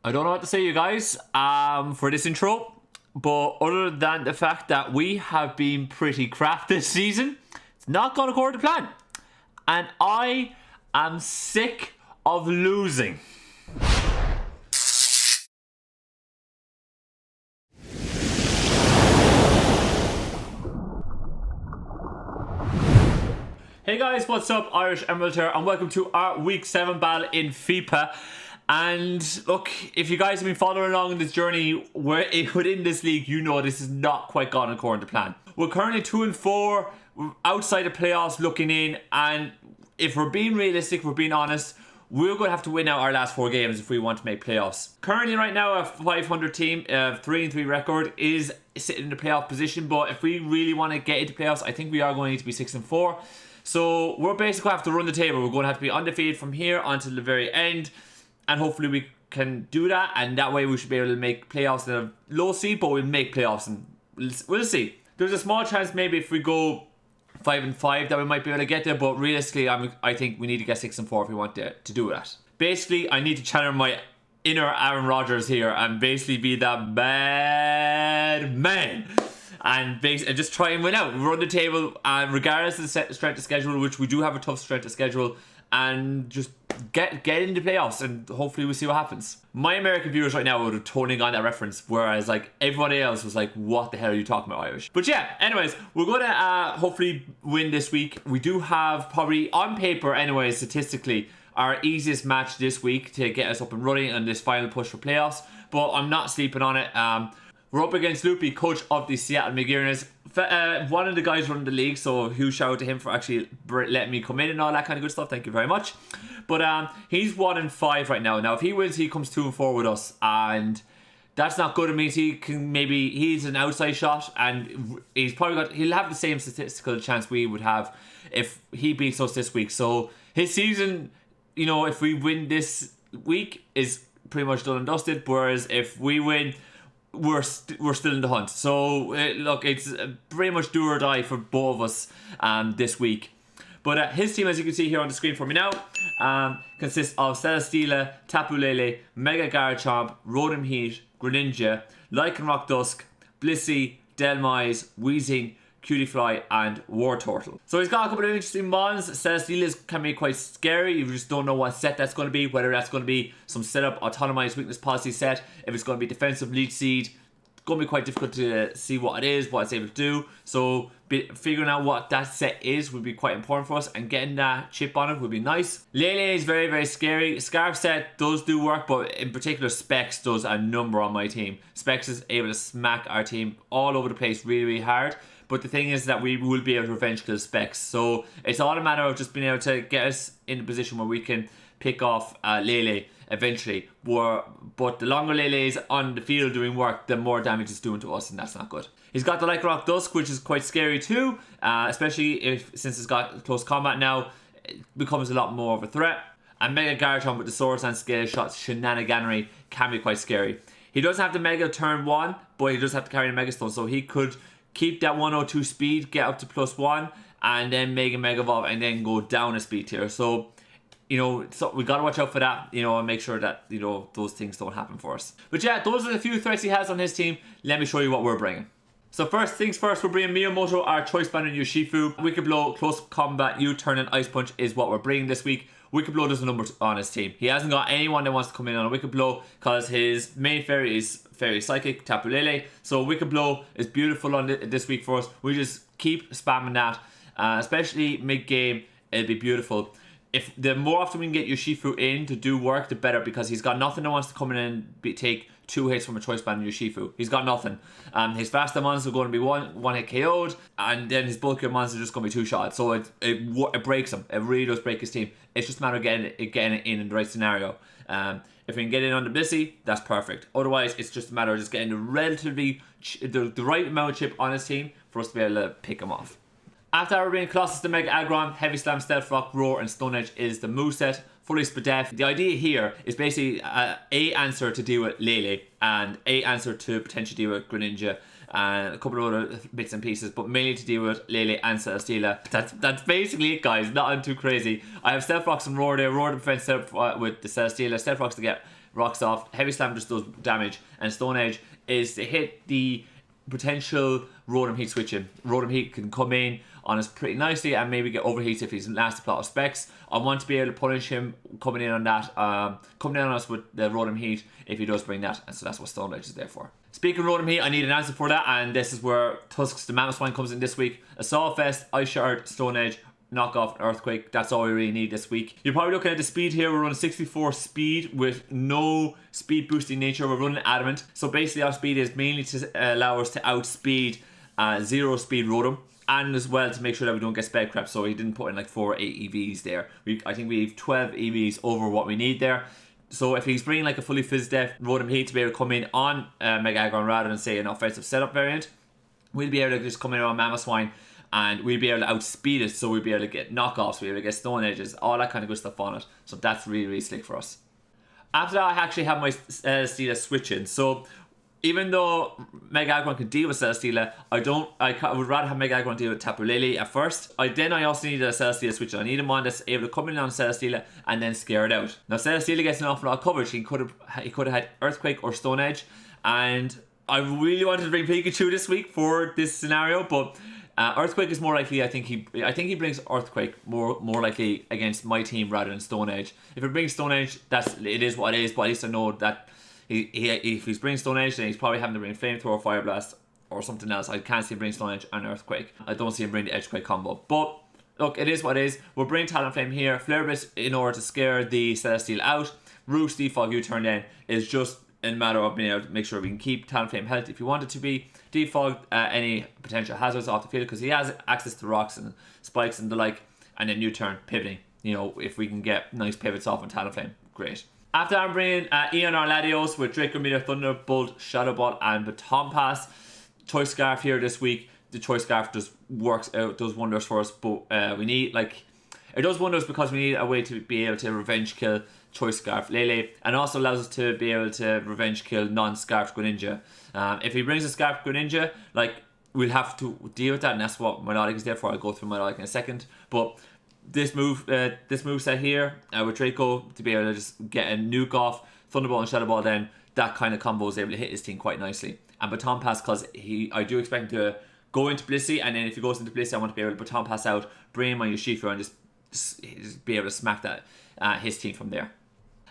I don't know what to say, you guys, for this intro, but other than the fact that we have been pretty crap this season, it's not gone according to plan. And I am sick of losing. Hey guys, what's up? IrishEmerald here, and welcome to our Week 7 battle in FIPA. And look, if you guys have been following along in this journey within this league, you know this is not quite gone according to plan. We're currently 2-4, outside the playoffs looking in, and if we're being realistic, we're being honest, we're going to have to win out our last 4 games if we want to make playoffs. Currently right now, a 500 team, 3-3 record is sitting in the playoff position, but if we really want to get into playoffs, I think we are going to need to be 6-4. So we're basically going to have to run the table. We're going to have to be undefeated from here until the very end. And hopefully we can do that. And that way we should be able to make playoffs in a low seed. But we'll make playoffs and we'll see. There's a small chance maybe if we go 5-5 that we might be able to get there. But realistically, I think we need to get 6-4 if we want to do that. Basically, I need to channel my inner Aaron Rodgers here. And basically be that bad man. And just try and win out. Run the table, regardless of the strength of schedule, which we do have a tough strength of schedule, and just get into playoffs, and hopefully we'll see what happens. My American viewers right now would have toning on that reference, whereas like everybody else was like, what the hell are you talking about, Irish? But yeah, anyways, we're going to hopefully win this week. We do have probably, on paper anyways, statistically, our easiest match this week to get us up and running on this final push for playoffs, but I'm not sleeping on it. We're up against Loopy, coach of the Seattle McGearners. One of the guys running the league, so huge shout out to him for actually letting me come in and all that kind of good stuff. Thank you very much. But he's 1-5 right now. Now, if he wins, he comes 2-4 with us, and that's not good. It means he's an outside shot, and he'll have the same statistical chance we would have if he beats us this week. So his season, you know, if we win this week, is pretty much done and dusted. Whereas if we win, we're still in the hunt. So look, it's pretty much do or die for both of us this week. But his team, as you can see here on the screen for me now, consists of Celesteela, Tapu Lele, Mega Garchomp, Rotom Heat, Greninja, Lycanroc Dusk, Blissey, Delmise, Weezing, Cutiefly, and Wartortle. So he's got a couple of interesting mons. Celesteela's can be quite scary. You just don't know what set that's going to be. Whether that's going to be some setup autonomized weakness policy set. If it's going to be defensive leech seed. It's going to be quite difficult to see what it is, what it's able to do. So figuring out what that set is would be quite important for us. And getting that chip on it would be nice. Lele is very, very scary. Scarf set does do work, but in particular Specs does a number on my team. Specs is able to smack our team all over the place really, really hard. But the thing is that we will be able to revenge kill Specs. So it's all a matter of just being able to get us in a position where we can pick off Lele eventually. But the longer Lele is on the field doing work, the more damage it's doing to us, and that's not good. He's got the Lycanroc Dusk, which is quite scary too. Especially since it's got close combat now, it becomes a lot more of a threat. And Mega Garchomp with the Swords and Scale Shots shenaniganery can be quite scary. He doesn't have the Mega turn 1, but he does have to carry the Mega Stone, so he could keep that 102 speed, get up to +1, and then make a Mega Evolve, and then go down a speed tier. So, you know, we gotta watch out for that, you know, and make sure that, you know, those things don't happen for us. But yeah, those are the few threats he has on his team. Let me show you what we're bringing. So first things first, we're bringing Miyamoto, our Choice Band, and Urshifu. Wicked Blow, Close Combat, U-Turn, and Ice Punch is what we're bringing this week. Wicked Blow does a number on his team. He hasn't got anyone that wants to come in on a Wicked Blow because his main fairy is Fairy Psychic, Tapu Lele. So Wicked Blow is beautiful on this week for us. We just keep spamming that, especially mid-game. It'll be beautiful. If the more often we can get Urshifu in to do work, the better, because he's got nothing that wants to come in and take 2 hits from a Choice Band Urshifu. He's got nothing. His faster mons are going to be one hit KO'd, and then his bulkier mons are just going to be 2 shots. So it breaks him. It really does break his team. It's just a matter of getting it in the right scenario. If we can get in on the Blissey, that's perfect. Otherwise, it's just a matter of just getting the right amount of chip on his team for us to be able to pick him off. After our Rain Colossus, the Mega Aggron, Heavy Slam, Stealth Rock, Roar, and Stone Edge is the moveset. Fully Spadef. The idea here is basically a answer to deal with Lele and a answer to potentially deal with Greninja. and a couple of other bits and pieces, but mainly to deal with Lele and Celesteela. That's basically it, guys. Nothing too crazy. I have Stealth Rocks and Roar there. Roar to prevent with the Celesteela. Stealth Rocks to get rocks off. Heavy Slam just does damage, and Stone Edge is to hit the potential Rotom Heat switching. Rotom Heat can come in on us pretty nicely and maybe get overheats if he's last a plot of specs. I want to be able to punish him coming in on that, coming in on us with the Rotom Heat if he does bring that, and so that's what Stone Edge is there for. Speaking of Rotom Heat, I need an answer for that, and this is where Tusks the Mammoth comes in this week. Assault Vest, Ice Shard, Stone Edge, Knockoff, Earthquake. That's all we really need this week. You're probably looking at the speed here. We're running 64 speed with no speed boosting nature. We're running Adamant. So basically our speed is mainly to allow us to outspeed 0 speed Rotom, and as well to make sure that we don't get spec crap. So he didn't put in like 4 or 8 EVs there. I think we have 12 EVs over what we need there. So if he's bringing like a fully Fizz-Def Rotom Heat to be able to come in on Mega Aggron rather than say an offensive setup variant, we'll be able to just come in on Mamoswine and we'll be able to outspeed it, so we'll be able to get knockoffs, we'll be able to get Stone Edges, all that kind of good stuff on it. So that's really, really slick for us. After that, I actually have my Celesteela switching. So even though Mega Aggron can deal with Celesteela, I would rather have Mega Aggron deal with Tapu Lele at first. I also need a Celesteela switch. I need him on that's able to come in on Celesteela and then scare it out. Now Celesteela gets an awful lot of coverage. He could have had Earthquake or Stone Edge, and I really wanted to bring Pikachu this week for this scenario, but Earthquake is more likely. I think he brings Earthquake more likely against my team rather than Stone Edge. If it brings Stone Edge, it is what it is. But at least I know that if he's bringing Stone Edge, then he's probably having to bring Flamethrower, Fire Blast, or something else. I can't see him bring Stone Edge and Earthquake. I don't see him bring the Edgequake combo. But look, it is what it is. We're bringing Talonflame here. Flare Blitz in order to scare the Celesteela out. Roost, Defog, U-turn then is just a matter of being able to make sure we can keep Talonflame health if you want it to be. Defog any potential hazards off the field because he has access to rocks and spikes and the like. And then U-turn, pivoting. You know, if we can get nice pivots off on Talonflame, great. After I'm bringing ENR Latios with Draco Meteor, Thunderbolt, Shadow Ball, and Baton Pass. Choice Scarf here this week. The Choice Scarf just works out, does wonders for us, but we need, like, it does wonders because we need a way to be able to revenge kill Choice Scarf Lele, and also allows us to be able to revenge kill non-Scarf Greninja. If he brings a Scarf Greninja, like, we'll have to deal with that, and that's what Melodic is there for. I'll go through Melodic in a second, but this moveset here with Draco to be able to just get a nuke off Thunderbolt and Shadow Ball, then that kind of combo is able to hit his team quite nicely. And Baton Pass, because I do expect him to go into Blissey, and then if he goes into Blissey, I want to be able to Baton Pass out, bring him on Urshifu, and just be able to smack that his team from there.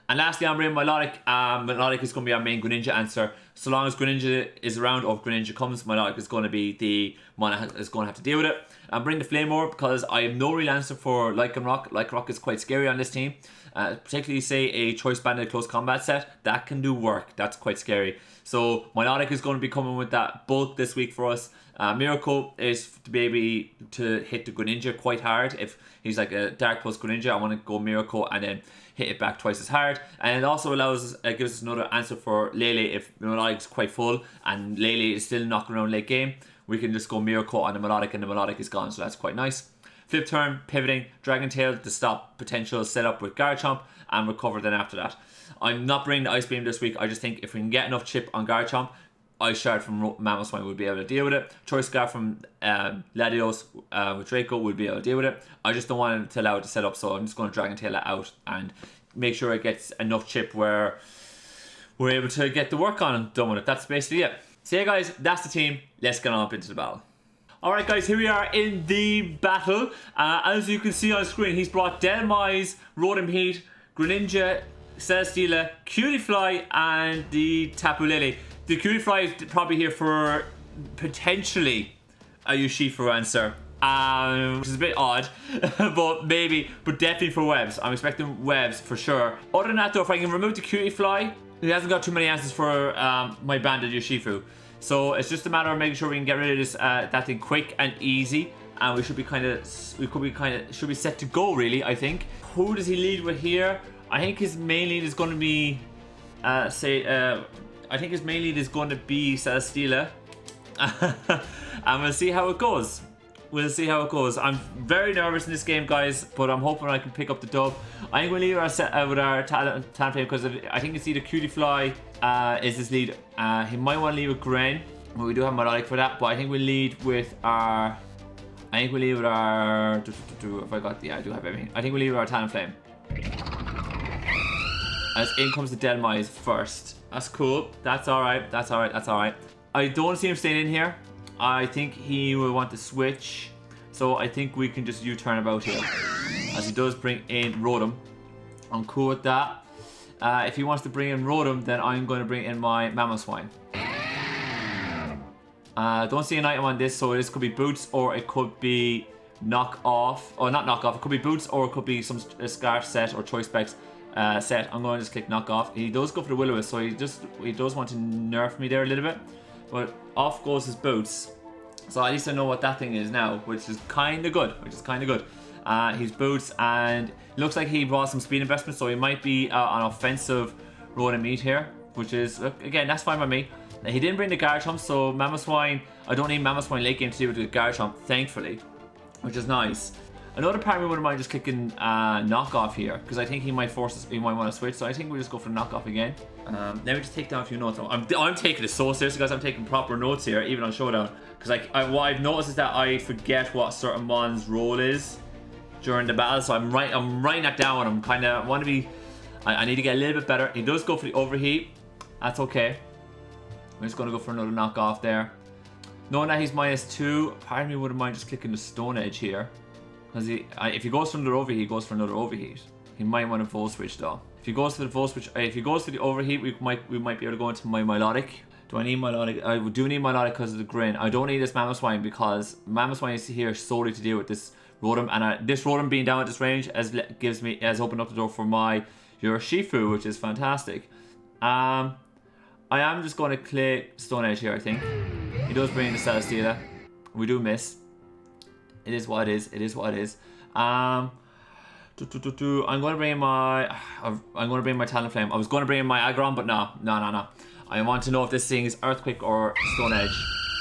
And lastly, I'm bringing Melodic. Melodic is going to be our main Greninja answer. So long as Greninja is around, or if Greninja comes, Melodic is going to be the one that is going to have to deal with it. I'm bringing the Flamor because I have no real answer for Lycanroc. Lycanroc is quite scary on this team. Particularly, say, a Choice Banded Close Combat set. That can do work. That's quite scary. So Melodic is going to be coming with that bulk this week for us. Miracle is to be able to hit the Greninja quite hard. If he's like a Dark Pulse Greninja, I want to go Miracle and then hit it back twice as hard. And it also allows us, gives us another answer for Lele if Melodic is quite full and Lele is still knocking around late game. We can just go Miracle on the Melodic and the Melodic is gone, so that's quite nice. Flip turn, pivoting, Dragon Tail to stop potential setup with Garchomp and recover then after that. I'm not bringing the Ice Beam this week. I just think if we can get enough chip on Garchomp, Ice Shard from Mamoswine would be able to deal with it. Choice Scarf from Latios with Draco would be able to deal with it. I just don't want to allow it to set up, so I'm just going to Dragon Tail it out and make sure it gets enough chip where we're able to get the work on and done with it. That's basically it. So yeah guys, that's the team. Let's get on up into the battle. Alright guys, here we are in the battle. As you can see on screen, he's brought Delmise, Rotom Heat, Greninja, Celesteela, Cutiefly, and the Tapu Lele. The Cutiefly is probably here for potentially a Urshifu answer, which is a bit odd, but definitely for webs. I'm expecting webs for sure. Other than that though, if I can remove the Cutiefly, he hasn't got too many answers for my banded Urshifu. So it's just a matter of making sure we can get rid of this that thing quick and easy, and we should be set to go really. I think. Who does he lead with here? I think his main lead is going to be I think his main lead is going to be Celesteela. And we'll see how it goes. We'll see how it goes. I'm very nervous in this game, guys, but I'm hoping I can pick up the dub. I think we'll leave with our Talonflame because I think it's either Cutiefly is his lead. He might want to leave with Gren. Well, we do have melodic for that, but I think we'll lead with our... If I got... Yeah, I do have everything. I think we'll lead with our Talonflame. As in comes the Delmise first. That's cool. That's alright. That's alright. That's alright. I don't see him staying in here. I think he will want to switch. So I think we can just U-turn about here. As he does bring in Rotom. I'm cool with that. If he wants to bring in Rotom, then I'm going to bring in my Mamoswine. Don't see an item on this, so this could be Boots or it could be Knock Off. Or not Knock Off, it could be Boots or it could be some Scarf set or Choice Specs set. I'm going to just click Knock Off. He does go for the Will-O-Wisp, so he does want to nerf me there a little bit. But off goes his Boots. So at least I know what that thing is now, which is kind of good. He's Boots, and it looks like he brought some speed investment, so he might be an offensive Rotom Meat here, which is, again, that's fine by me. He didn't bring the Garchomp, so Mamoswine, I don't need Mamoswine late game to deal with the Garchomp, thankfully, which is nice. Another part of me wouldn't mind just clicking Knock Off here, because I think he might force us, he might want to switch, so I think we'll just go for Knock Off again. Let me just take down a few notes. I'm taking this so seriously, guys. I'm taking proper notes here, even on Showdown, because what I've noticed is that I forget what certain mon's role is during the battle, so I'm writing that down. I need to get a little bit better. He does go for the Overheat. That's okay. I'm just going to go for another Knock Off there. Knowing that he's -2, part of me wouldn't mind just clicking the Stone Edge here. Because if he goes for another Overheat, he goes for another Overheat. He might want to Volt Switch though. If he goes for the Volt Switch, if he goes for the Overheat, we might be able to go into my Milotic. Do I need Milotic? I do need Milotic because of the Grin. I don't need this Mamoswine because Mamoswine is here solely to deal with this Rotom, and this Rotom being down at this range has opened up the door for my Urshifu, which is fantastic. I am just going to click Stone Edge here, I think. He does bring in the Celesteela. We do miss. It is what it is. It is what it is. I'm going to bring in my Talonflame. I was going to bring in my Aggron, but no. I want to know if this thing is Earthquake or Stone Edge.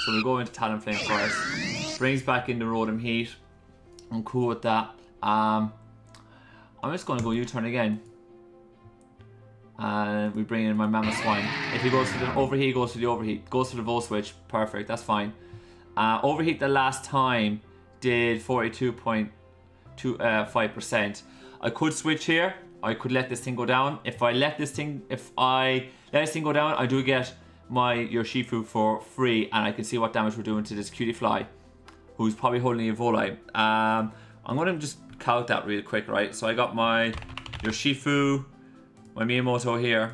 So we go into Talonflame first. Brings back in the Rotom Heat. I'm cool with that. I'm just going to go U-turn again. And we bring in my Mamoswine. If he goes for the Overheat, he goes for the Overheat. Goes for the Volt Switch. Perfect, that's fine. Overheat the last time did 42.5%. I could switch here. I could let this thing go down. If I let this thing go down, I do get my Urshifu for free, and I can see what damage we're doing to this Cutie Fly, who's probably holding a Volite. I'm going to just count that real quick, right? So I got my Urshifu, my Miyamoto here,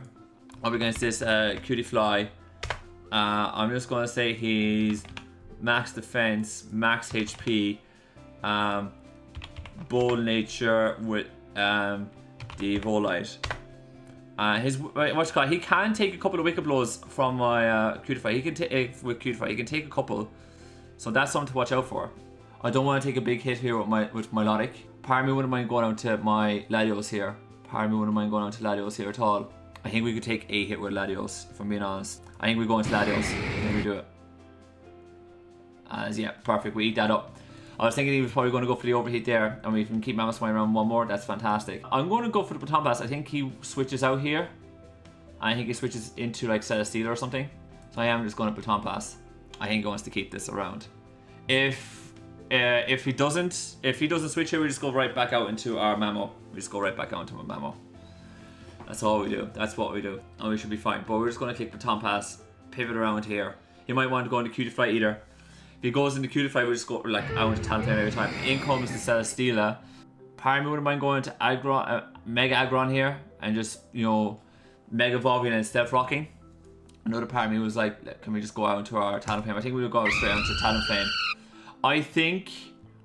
up against this Cutie Fly. I'm just going to say he's max defense, max HP, bold nature with the Volite. He can take a couple of Wicked Blows from my Cutie Fly. He can take with Cutie Fly. He can take a couple, so that's something to watch out for. I don't want to take a big hit here with my Milotic. Part of me wouldn't mind going down to my Latios here. At all. I think we could take a hit with Latios, if I'm being honest. I think we go into Latios. I think we do it. Yeah, perfect. We eat that up. I was thinking he was probably going to go for the Overheat there, and we can keep Mamoswine around one more. That's fantastic. I'm going to go for the Baton Pass. I think he switches out here. I think he switches into like Celesteela or something. So I am just going to Baton Pass. I think he wants to keep this around. If he doesn't switch here, we just go right back out into our Mamo. That's all we do. That's what we do. And we should be fine. But we're just going to click Baton Pass, pivot around here. He might want to go into Cutie Fly either. If he goes into Cutie Fly, we just go like out into Talonflame every time. In comes the Celesteela. Part of me wouldn't mind going to Aggron, Mega Aggron here and just, Mega Evolving and Stealth Rocking. Another part of me was like, can we just go out into our Talonflame? I think we would go straight out into Talonflame. I think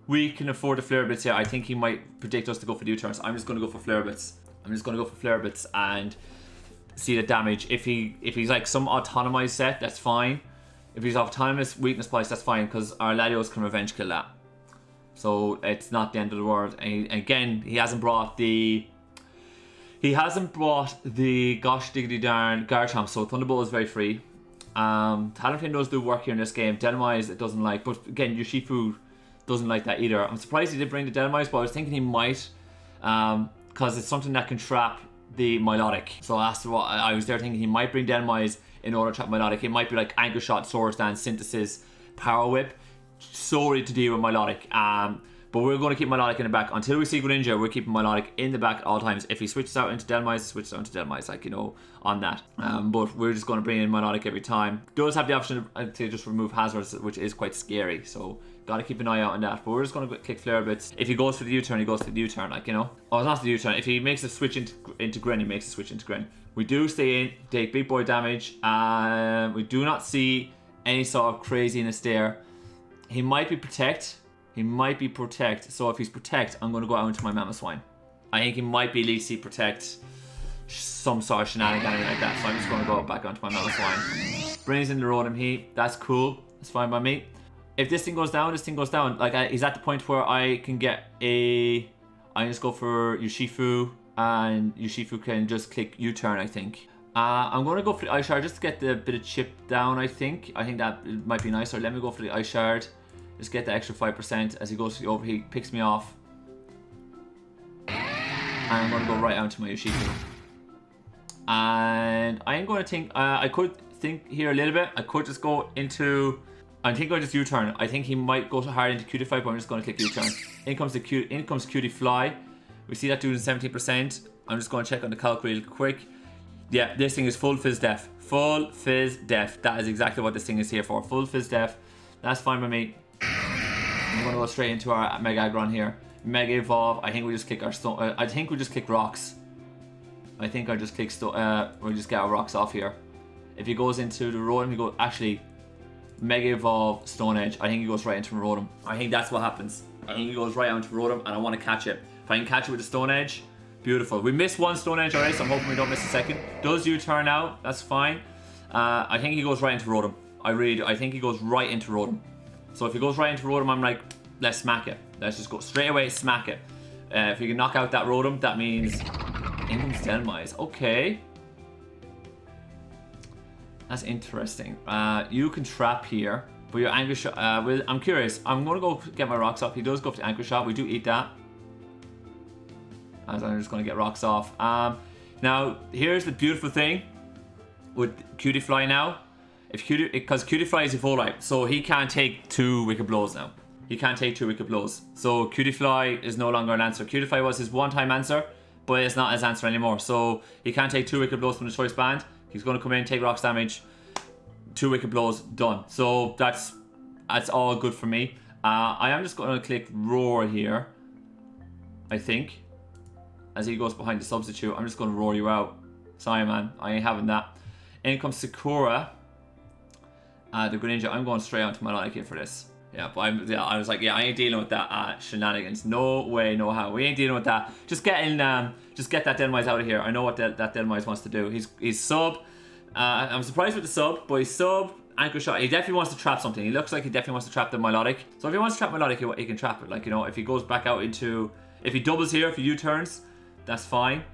we can afford the Flare Bits here. I think he might predict us to go for the U-turns. I'm just going to go for Flare Bits. And see the damage. If he's like some autonomized set, that's fine. If he's autonomous weakness place, that's fine, because our Latios can revenge kill that. So it's not the end of the world. And again, he hasn't brought the gosh diggity darn Garchomp, so Thunderbolt is very free. Talonflame does do work here in this game. Delmise it doesn't like, but again, Urshifu doesn't like that either. I'm surprised he did bring the Delmise, but I was thinking he might, because it's something that can trap the Milotic. So that's what I was there thinking. He might bring Delmise in order to trap Milotic. It might be like Anchor Shot, Swords Dance, Synthesis, Power Whip, solely to deal with Milotic. But we're going to keep Milotic in the back. Until we see Greninja, we're keeping Milotic in the back at all times. If he switches out into Delmise, switches out into Delmise, like, you know, on that. But we're just going to bring in Milotic every time. Does have the option to just remove hazards, which is quite scary. So, got to keep an eye out on that. But we're just going to click Flare Blitz. If he goes for the U-turn, he goes for the U-turn, like, you know. Oh, it's not the U-turn. If he makes a switch into Gren, he makes a switch into Gren. We do stay in, take big boy damage. We do not see any sort of craziness there. He might be Protect. He might be Protect. So if he's Protect, I'm going to go out into my Mamoswine. I think he might be Leech Seed Protect. Some sort of shenanigan like that. So I'm just going to go back onto my Mamoswine. Brings in the Rotom Heat. That's cool. That's fine by me. If this thing goes down, this thing goes down. Like, he's at the point where I can get a... I just go for Urshifu. And Urshifu can just click U-turn, I think. I'm going to go for the Ice Shard just to get the bit of chip down, I think. I think that might be nicer. Let me go for the Ice Shard. Just get the extra 5% as he goes over. He picks me off. And I'm going to go right out to my Urshifu. And I'm going to think... I could think here a little bit. I could just go into... I think I'll just U-turn. I think he might go hard into Cutify, but I'm just going to click U-turn. In comes Cutify. We see that doing 17%. I'm just going to check on the calc real quick. Yeah, this thing is full Fizz Def. Full Fizz Def. That is exactly what this thing is here for. Full Fizz Def. That's fine by me. I'm going to go straight into our Mega Aggron here. Mega Evolve. I think we just click our stone. I think we just click Rocks. I think I just click stone. We'll just get our Rocks off here. If he goes into the Rotom, he goes actually Mega Evolve Stone Edge. I think he goes right into Rotom. I think that's what happens. I think he goes right onto Rotom, and I want to catch it. If I can catch it with the Stone Edge, beautiful. We missed one Stone Edge already, so I'm hoping we don't miss a second. Does U-turn out? That's fine. I think he goes right into Rotom. I think he goes right into Rotom. So if he goes right into Rotom, I'm like, let's smack it. Let's just go straight away, smack it. If he can knock out that Rotom, that means in comes Delmise. Okay. That's interesting. You can trap here, but your Anchor Shot... I'm curious. I'm going to go get my Rocks up. He does go for the Anchor Shot. We do eat that. As I'm just going to get Rocks off. Now, here's the beautiful thing with Cutify now. Because Cutify is a Volite, so he can't take 2 Wicked Blows now. He can't take 2 Wicked Blows. So Cutify is no longer an answer. Cutify was his one-time answer, but it's not his answer anymore. So he can't take 2 Wicked Blows from the Choice Band. He's going to come in, take Rocks damage, 2 Wicked Blows, done. So that's all good for me. I am just going to click Roar here, I think. As he goes behind the Substitute, I'm just going to roar you out. Sorry, man. I ain't having that. In comes Sakura. The Greninja. I'm going straight onto my Milotic here for this. Yeah, but I was like, yeah, I ain't dealing with that shenanigans. No way, no how. We ain't dealing with that. Just get that Delmise out of here. I know what that Delmise wants to do. He's sub. I'm surprised with the sub, but he's sub. Anchor Shot. He definitely wants to trap something. He looks like he definitely wants to trap the Milotic. So if he wants to trap Milotic, he can trap it. Like, you know, if he goes back out into... If he doubles here, if he U-turns, that's fine.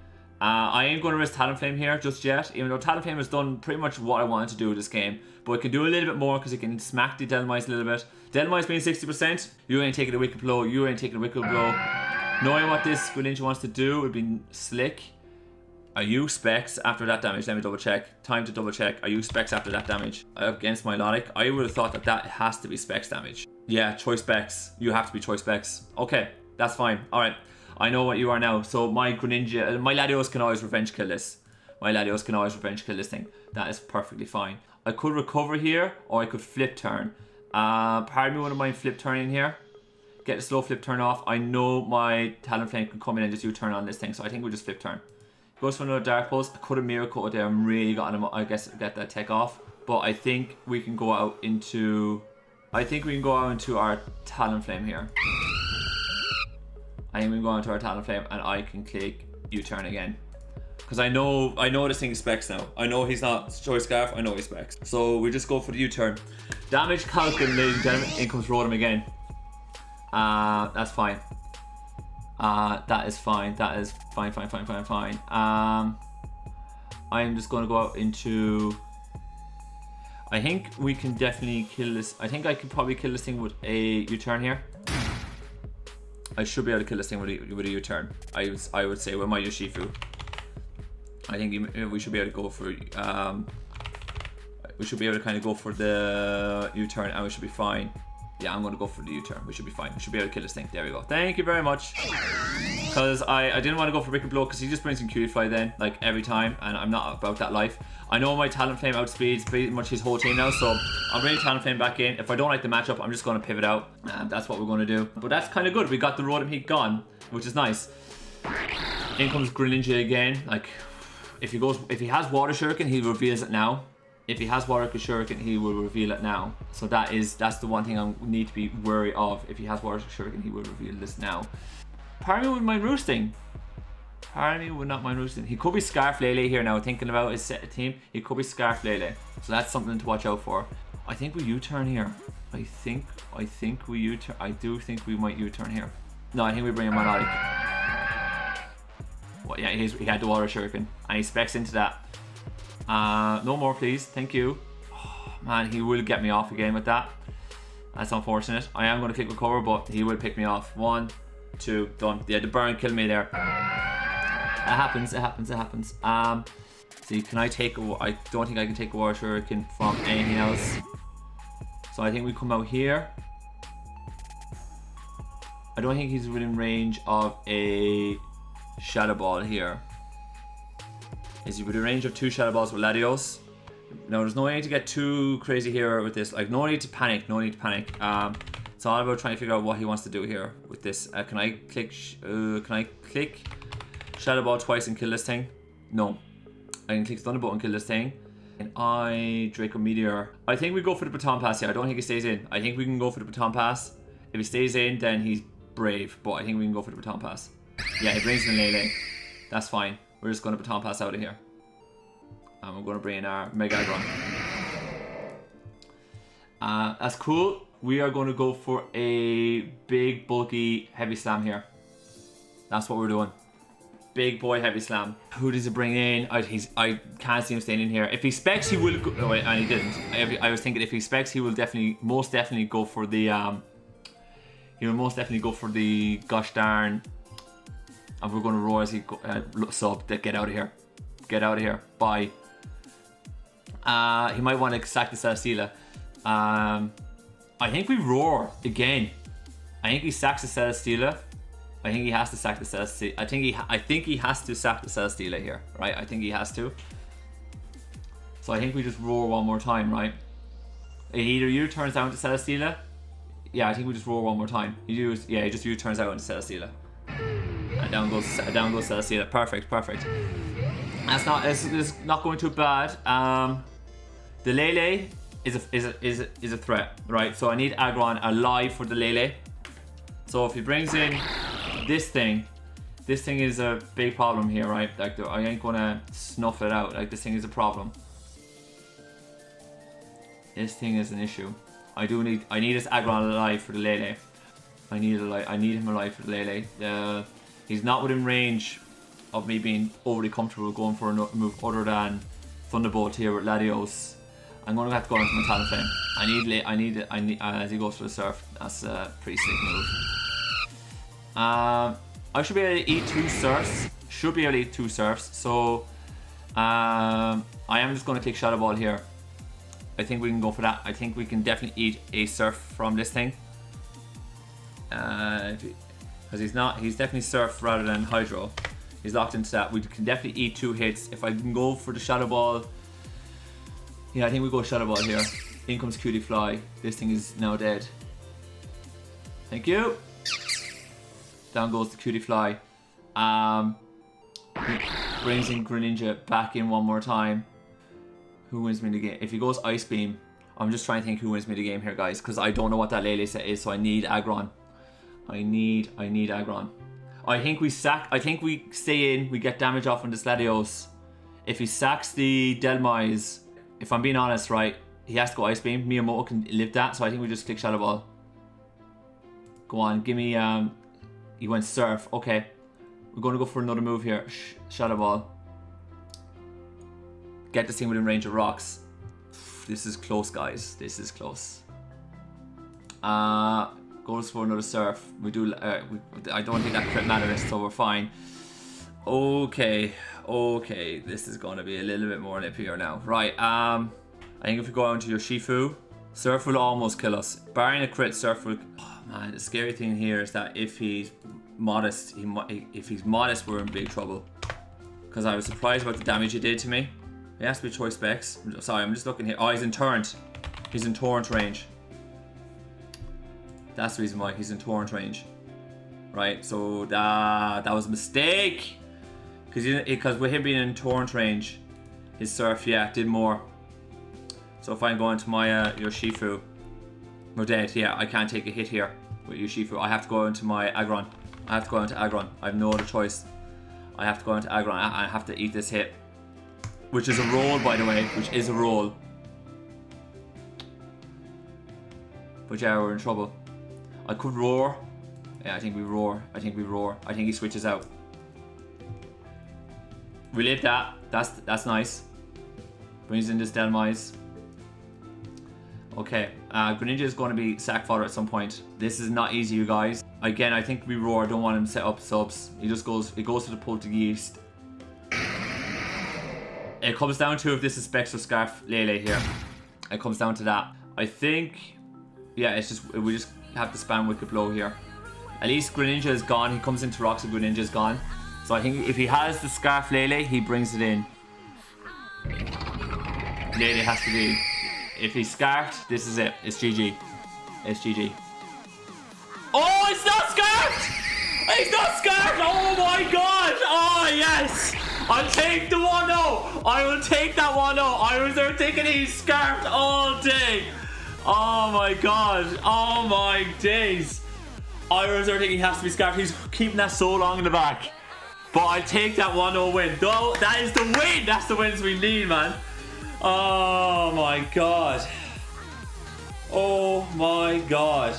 I ain't going to risk Talonflame here just yet, even though Talonflame has done pretty much what I wanted to do with this game. But it can do a little bit more because it can smack the Delmise a little bit. Delmise being 60%, you ain't taking a Wicked Blow, you ain't taking a Wicked Blow. Knowing what this Greninja wants to do would be slick. Are you Specs after that damage? Let me double check. Time to double check. Are you Specs after that damage? Against Milotic, I would have thought that has to be Specs damage. Yeah, Choice Specs. You have to be Choice Specs. Okay, that's fine. Alright. I know what you are now. So my Greninja, my Latios can always revenge kill this. My Latios can always revenge kill this thing. That is perfectly fine. I could recover here, or I could flip turn. Part of me wouldn't mind flip turning here. Get the slow flip turn off. I know my Talonflame can come in and just U-turn on this thing, so I think we'll just flip turn. Goes for another Dark Pulse. I could have Mirror Coat there. I'm really got him. I guess get that tech off. But I think we can go out into... our Talonflame here. I think we can go onto our Talonflame and I can click U-turn again. Because I know this thing is Specs now. I know he's not Choice Scarf, I know he's Specs. So we just go for the U-turn. Damage calculated, ladies and gentlemen. In comes Rotom again. That's fine. That is fine. That is fine. I'm just going to go out into... I think we can definitely kill this. I think I could probably kill this thing with a U-turn here. I should be able to kill this thing with a U-turn. I would say with my Urshifu. I think we should be able to go for we should be able to kind of go for the U-turn, and we should be fine. Yeah, I'm going to go for the U-turn. We should be fine. We should be able to kill this thing. There we go. Thank you very much. Because I didn't want to go for Wicked Blow because he just brings in Cutie Fly then, like every time, and I'm not about that life. I know my Talent Flame outspeeds pretty much his whole team now, so I'm bringing Talent Flame back in. If I don't like the matchup, I'm just going to pivot out, and that's what we're going to do. But that's kind of good. We got the Rotom Heat gone, which is nice. In comes Greninja again. Like, if he has Water Shuriken, he reveals it now. If he has Water Shuriken, he will reveal it now. So that's the one thing I need to be wary of. If he has Water Shuriken, he will reveal this now. Part of me wouldn't mind roosting. Part of me would not mind roosting. He could be Scarf Lele here now, thinking about his set team. He could be Scarf Lele. So that's something to watch out for. I think we U-turn here. I think we U-turn. I do think we might U-turn here. No, I think we bring him on. Well, yeah, he had the Water Shuriken, and he specs into that. No more, please. Thank you. Oh, man, he will get me off again with that. That's unfortunate. I am going to click recover, but he will pick me off. 1, 2, done. Yeah, the burn killed me there. It happens. It happens. It happens. See, can I take? I don't think I can take a Water Shuriken from anything else. So I think we come out here. I don't think he's within range of a Shadow Ball here. Is he within range of 2 Shadow Balls with Latios? No, there's no need to get too crazy here with this. Like, no need to panic. No need to panic. It's all about trying to figure out what he wants to do here with this. Can I click Shadow Ball twice and kill this thing? No. I can click Thunderbolt and kill this thing. And Draco Meteor. I think we go for the Baton Pass here. I don't think he stays in. I think we can go for the Baton Pass. If he stays in, then he's brave. But I think we can go for the Baton Pass. Yeah, he brings in Lele. That's fine. We're just going to Baton Pass out of here. And we're going to bring in our Mega Aggron. That's cool. We are going to go for a big, bulky, heavy slam here. That's what we're doing. Big boy heavy slam. Who does he bring in? I can't see him staying in here. If he specs, he will go. Oh, and he didn't. I was thinking if he specs, he will most definitely go for the. He will most definitely go for the gosh darn. And we're going to roar as he sub. Get out of here. Get out of here. Bye. He might want to sack the Celesteela. I think we roar again. I think he sacks the Celesteela. I think he has to sack the Celesteela. I think he has to sack the Celesteela here, right? I think he has to. So I think we just roar one more time, right? Either U-turns out into Celesteela. Yeah, I think we just roar one more time. He just U-turns out into Celesteela. And down goes Celesteela. Perfect. It's not going too bad. The Lele is a threat, right? So I need Aggron alive for the Lele. So if he brings in this thing is a big problem here, right? Like I ain't gonna snuff it out. Like this thing is a problem. This thing is an issue. I need this Aggron alive for the Lele. I need him alive for the Lele. He's not within range of me being overly comfortable going for a move other than Thunderbolt here with Latios. I'm gonna have to go into my Talent Flame. I need as he goes for the Surf. That's a pretty sick move. I should be able to eat 2 Surfs. So I am just gonna take Shadow Ball here. I think we can go for that. I think we can definitely eat a Surf from this thing. Because he's definitely Surf rather than Hydro. He's locked into that. We can definitely eat 2 hits. If I can go for the Shadow Ball, yeah, I think we go Shadow Ball here. In comes Cutie Fly. This thing is now dead. Thank you. Down goes the Cutie Fly. He brings in Greninja back in one more time. Who wins me the game? If he goes Ice Beam, I'm just trying to think who wins me the game here, guys, because I don't know what that Lele set is, so I need Aggron. I need Aggron. I think we stay in, we get damage off on this Latios. If he sacks the Delmise, if I'm being honest, right, he has to go Ice Beam. Miyamoto can live that, so I think we just click Shadow Ball. Go on, give me, he went Surf, okay. We're going to go for another move here, Shadow Ball. Get this thing within range of rocks. This is close, guys, this is close. Goes for another Surf. I don't think that crit matters, so we're fine. Okay. Okay, this is gonna be a little bit more nippier now. Right, I think if we go on to your Shifu, Surf will almost kill us. Barring a crit, Surf will... Oh man, the scary thing here is that if he's modest, if he's modest, we're in big trouble. Because I was surprised about the damage he did to me. He has to be choice specs. Sorry, I'm just looking here. Oh, he's in torrent. He's in torrent range. That's the reason why he's in torrent range. Right, so that was a mistake. Because with him being in torrent range, his Surf, yeah, did more. So if I go into my your Shifu, we're dead. Yeah, I can't take a hit here with your Shifu. I have to go into my Aggron. I have to go into Aggron. I have no other choice. I have to go into Aggron. I have to eat this hit. Which is a roll, by the way. Which is a roll. But yeah, we're in trouble. I could roar. Yeah, I think we roar. I think we roar. I think he switches out. We live that. That's nice. Brings in this Delmise. Okay, Greninja is going to be sack fodder at some point. This is not easy, you guys. Again, I think we roar. I don't want him to set up subs. He goes to the Poltergeist. It comes down to if this is Specs or Scarf Lele here. It comes down to that. I think, yeah, it's just we just have to spam Wicked Blow here. At least Greninja is gone. He comes into rocks and Greninja is gone. So I think if he has the Scarf Lele, he brings it in. Lele has to be. If he's scarfed, this is it. It's GG. It's GG. Oh, it's not scarfed! It's not scarfed! Oh my god! Oh, yes! I'll take the 1-0. I will take that 1-0. I was there thinking he's scarfed all day. Oh my god. Oh my days. I was there thinking he has to be scarfed. He's keeping that so long in the back. But I'll take that 1-0 win. Though that is the win. That's the wins we need, man. Oh my god. Oh my god.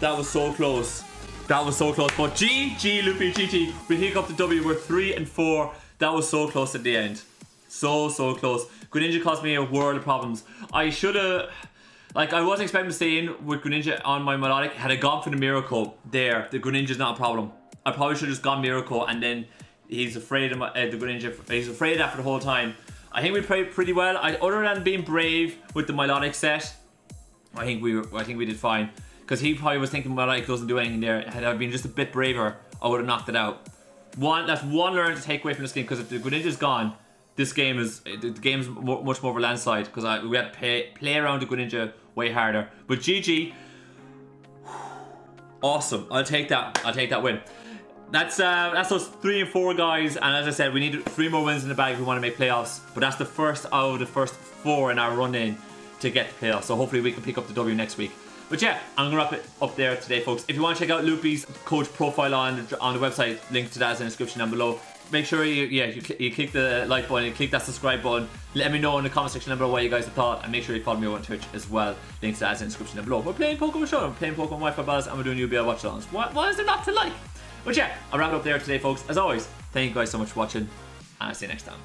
That was so close. That was so close. But GG, Luffy, GG. We pick up the W. We're 3 and 4. That was so close at the end. So close. Greninja caused me a world of problems. I should have... Like, I wasn't expecting to stay in with Greninja on my Melodic. Had I gone for the Miracle there, the Greninja's not a problem. I probably should have just gone Miracle, and then he's afraid of the Greninja. He's afraid of that for the whole time. I think we played pretty well. Other than being brave with the Melodic set, I think we did fine. Because he probably was thinking Melodic doesn't do anything there. Had I been just a bit braver, I would have knocked it out. That's one learn to take away from this game. Because if the Greninja's gone, this game is much more of a landslide. Because we had to play around the Greninja way harder. But GG, awesome. I'll take that. I'll take that win. That's those 3 and 4 guys, and as I said, we need 3 more wins in the bag if we want to make playoffs. But that's the first out of the first 4 in our run in to get the playoffs. So hopefully we can pick up the W next week. But yeah, I'm gonna wrap it up there today, folks. If you want to check out Loopy's coach profile on the website, link to that is in the description down below. Make sure you click the like button, you click that subscribe button. Let me know in the comment section down below what you guys have thought, and make sure you follow me on Twitch as well. Link to that is in the description down below. We're playing Pokemon Show, we're playing Pokemon Wi-Fi battles, and we're doing UBL watch-alongs. What is there not to like? But yeah, I'll wrap it up there today, folks. As always, thank you guys so much for watching, and I'll see you next time.